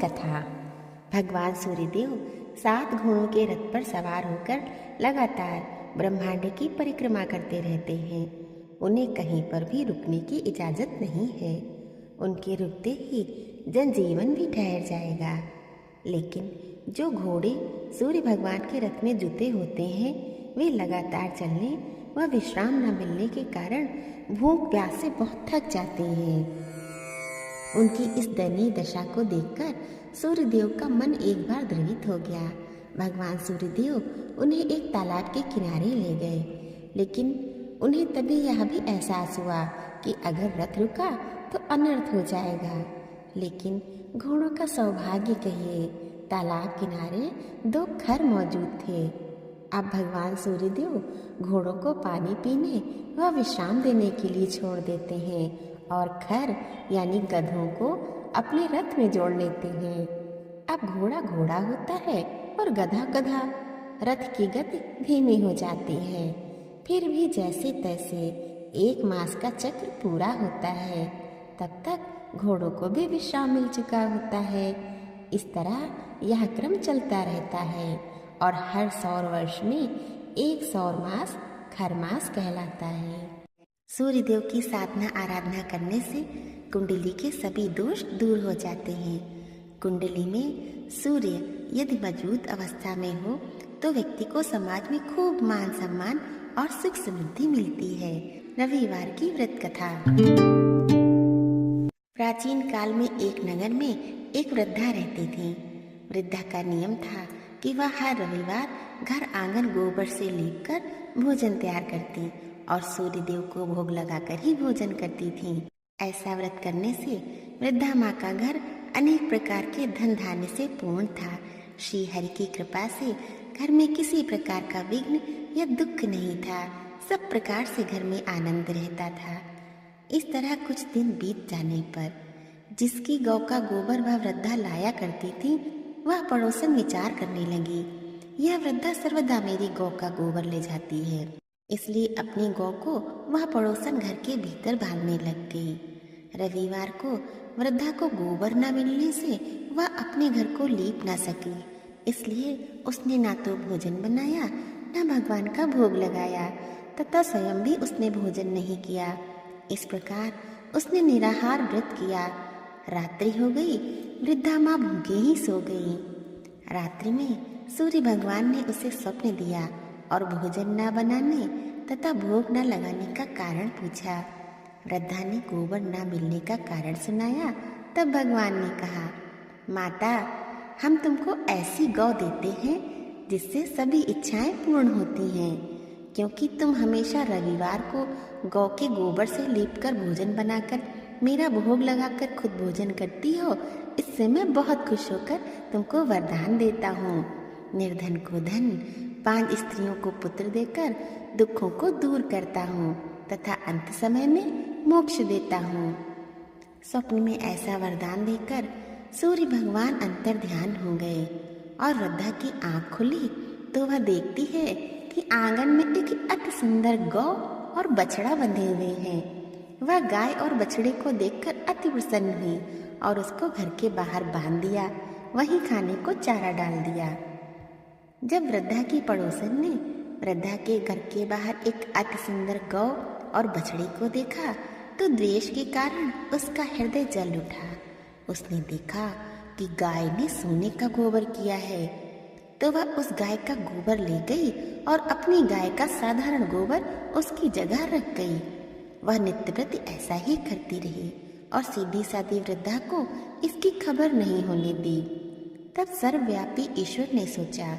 कथा। भगवान सूर्यदेव 7 घोड़ों के रथ पर सवार होकर लगातार ब्रह्मांड की परिक्रमा करते रहते हैं। उन्हें कहीं पर भी रुकने की इजाजत नहीं है। उनके रुकते ही जनजीवन भी ठहर जाएगा। लेकिन जो घोड़े सूर्य भगवान के रथ में जुते होते हैं, वे लगातार चलने व विश्राम न मिलने के कारण भूख प्यास से बहुत थक जाते हैं। उनकी इस दयनीय दशा को देखकर सूर्यदेव का मन एक बार द्रवित हो गया। भगवान सूर्यदेव उन्हें एक तालाब के किनारे ले गए, लेकिन उन्हें तभी यह भी एहसास हुआ कि अगर रथ रुका तो अनर्थ हो जाएगा। लेकिन घोड़ों का सौभाग्य कहिए, तालाब किनारे 2 खर मौजूद थे। अब भगवान सूर्यदेव घोड़ों को पानी पीने व विश्राम देने के लिए छोड़ देते हैं और खर यानी गधों को अपने रथ में जोड़ लेते हैं। अब घोड़ा घोड़ा होता है और गधा गधा। रथ की गति धीमी हो जाती है। फिर भी जैसे तैसे 1 मास का चक्र पूरा होता है, तब तक घोड़ों को भी विश्राम मिल चुका होता है। इस तरह यह क्रम चलता रहता है और हर 100 वर्ष में 1 सौर मास खरमास कहलाता है। सूर्यदेव की साधना आराधना करने से कुंडली के सभी दोष दूर हो जाते हैं। कुंडली में सूर्य यदि मजबूत अवस्था में हो तो व्यक्ति को समाज में खूब मान सम्मान और सुख समृद्धि मिलती है। रविवार की व्रत कथा। प्राचीन काल में एक नगर में एक वृद्धा रहती थी। वृद्धा का नियम था कि वह हर रविवार घर आंगन गोबर से लीपकर भोजन तैयार करती और सूर्यदेव को भोग लगाकर ही भोजन करती थी। ऐसा व्रत करने से वृद्धा माँ का घर अनेक प्रकार के धन धान्य से पूर्ण था। श्री हरि की कृपा से घर में किसी प्रकार का विघ्न या दुख नहीं था। सब प्रकार से घर में आनंद रहता था। इस तरह कुछ दिन बीत जाने पर जिसकी गौ का गोबर वह वृद्धा लाया करती थी, वह पड़ोसन विचार करने लगी, यह वृद्धा सर्वदा मेरी गौ का गोबर ले जाती है, इसलिए अपनी गौ को वह पड़ोसन घर के भीतर बांधने लग गई। रविवार को वृद्धा को गोबर न मिलने से वह अपने घर को लीप न सकी, इसलिए उसने ना तो भोजन बनाया न भगवान का भोग लगाया तथा स्वयं भी उसने भोजन नहीं किया। इस प्रकार उसने निराहार व्रत किया। रात्रि हो गई, वृद्धा माँ भूखे ही सो गई। रात्रि में सूर्य भगवान ने उसे स्वप्न दिया और भोजन न बनाने तथा भोग न लगाने का कारण पूछा। वृद्धा ने गोबर न मिलने का कारण सुनाया। तब भगवान ने कहा, माता, हम तुमको ऐसी गौ देते हैं जिससे सभी इच्छाएं पूर्ण होती हैं, क्योंकि तुम हमेशा रविवार को गौ के गोबर से लीपकर भोजन बनाकर मेरा भोग लगाकर खुद भोजन करती हो। इससे मैं बहुत खुश होकर तुमको वरदान देता हूँ। निर्धन को धन, 5 स्त्रियों को पुत्र देकर दुखों को दूर करता हूँ तथा अंत समय में मोक्ष देता हूँ। स्वप्न में ऐसा वरदान देकर सूर्य भगवान अंतर ध्यान हो गए और वृद्धा की आंख खुली तो वह देखती है कि आंगन में एक अति सुंदर गौ और बछड़ा बंधे हुए हैं। वह गाय और बछड़े को देखकर अति प्रसन्न हुई और उसको घर के बाहर बांध दिया, वहीं खाने को चारा डाल दिया। जब वृद्धा की पड़ोसन ने वृद्धा के घर के बाहर एक अति सुंदर गौ और बछड़े को देखा तो द्वेष के कारण उसका हृदय जल उठा। उसने देखा कि गाय ने सोने का गोबर किया है, तो वह उस गाय का गोबर ले गई और अपनी गाय का साधारण गोबर उसकी जगह रख गई। वह नित्य प्रति ऐसा ही करती रही और सीधी सादी वृद्धा को इसकी खबर नहीं होने दी। तब सर्वव्यापी ईश्वर ने सोचा,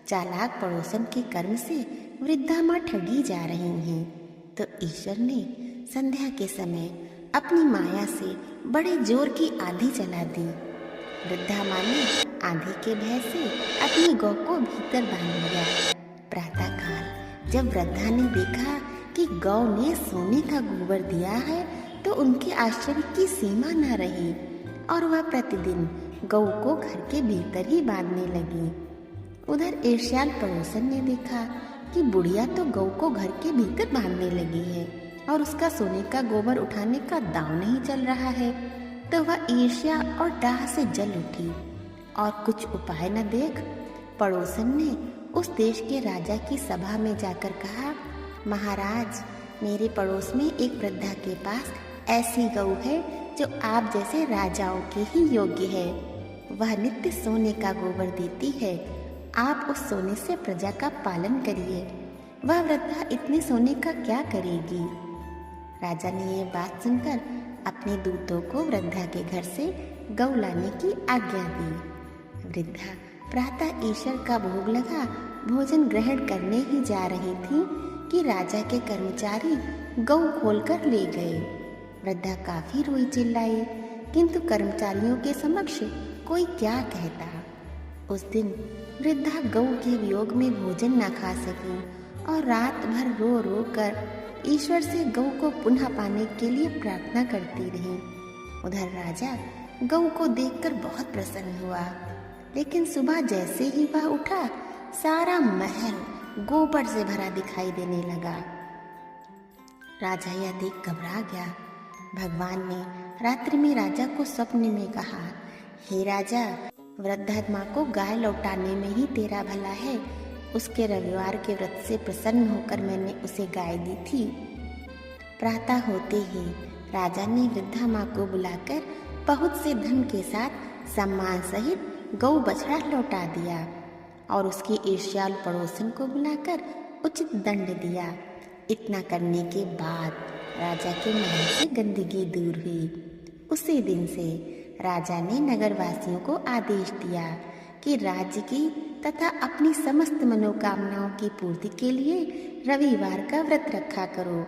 चालाक पड़ोसन के कर्म से वृद्धा माँ ठगी जा रही हैं, तो ईश्वर ने संध्या के समय अपनी माया से बड़े जोर की आंधी चला दी। वृद्धा माँ ने आंधी के भय से अपनी गौ को भीतर बांध लिया। प्रातःकाल जब वृद्धा ने देखा कि गौ ने सोने का गोबर दिया है तो उनके आश्चर्य की सीमा न रही और वह प्रतिदिन गौ को घर के भीतर ही बांधने लगी। उधर ईर्ष्याल पड़ोसन ने देखा कि बुढ़िया तो गौ को घर के भीतर बांधने लगी है और उसका सोने का गोबर उठाने का दांव नहीं चल रहा है, तो वह ईर्ष्या और डाह से जल उठी और कुछ उपाय न देख? पड़ोसन ने उस देश के राजा की सभा में जाकर कहा, महाराज, मेरे पड़ोस में एक वृद्धा के पास ऐसी गऊ है जो आप जैसे राजाओं के ही योग्य है। वह नित्य सोने का गोबर देती है। आप उस सोने से प्रजा का पालन करिए। वह वृद्धा इतने सोने का क्या करेगी? राजा ने ये बात सुनकर अपने दूतों को वृद्धा के घर से गऊ लाने की आज्ञा दी। वृद्धा प्रातः ईश्वर का भोग लगा भोजन ग्रहण करने ही जा रही थी कि राजा के कर्मचारी गऊ खोलकर ले गए। वृद्धा काफी रोई चिल्लाई, किंतु कर्मचारियों के समक्ष कोई क्या कहता। उस दिन वृद्धा गऊ के वियोग में भोजन न खा सकी और रात भर रो रो कर ईश्वर से गऊ को पुनः पाने के लिए प्रार्थना करती रही। उधर राजा गऊ को देखकर बहुत प्रसन्न हुआ, लेकिन सुबह जैसे ही वह उठा, सारा महल गोबर से भरा दिखाई देने लगा। राजा यह देख घबरा गया। भगवान ने रात्रि में राजा को स्वप्न में कहा, हे राजा, वृद्धा माँ को गाय लौटाने में ही तेरा भला है। उसके रविवार के व्रत से प्रसन्न होकर मैंने उसे गाय दी थी। प्रातः होते ही राजा ने वृद्धा माँ को बुलाकर बहुत से धन के साथ सम्मान सहित गौ बछड़ा लौटा दिया और उसकी ईर्ष्यालु पड़ोसन को बुलाकर उचित दंड दिया। इतना करने के बाद राजा के महल से गंदगी दूर हुई। उसी दिन से राजा ने नगरवासियों को आदेश दिया कि राज्य की तथा अपनी समस्त मनोकामनाओं की पूर्ति के लिए रविवार का व्रत रखा करो।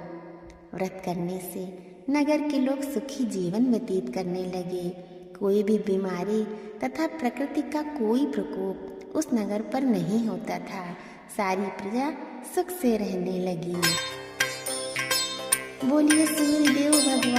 व्रत करने से नगर के लोग सुखी जीवन व्यतीत करने लगे। कोई भी बीमारी तथा प्रकृति का कोई प्रकोप उस नगर पर नहीं होता था। सारी प्रजा सुख से रहने लगी। बोलिए सूर्य देव भगवान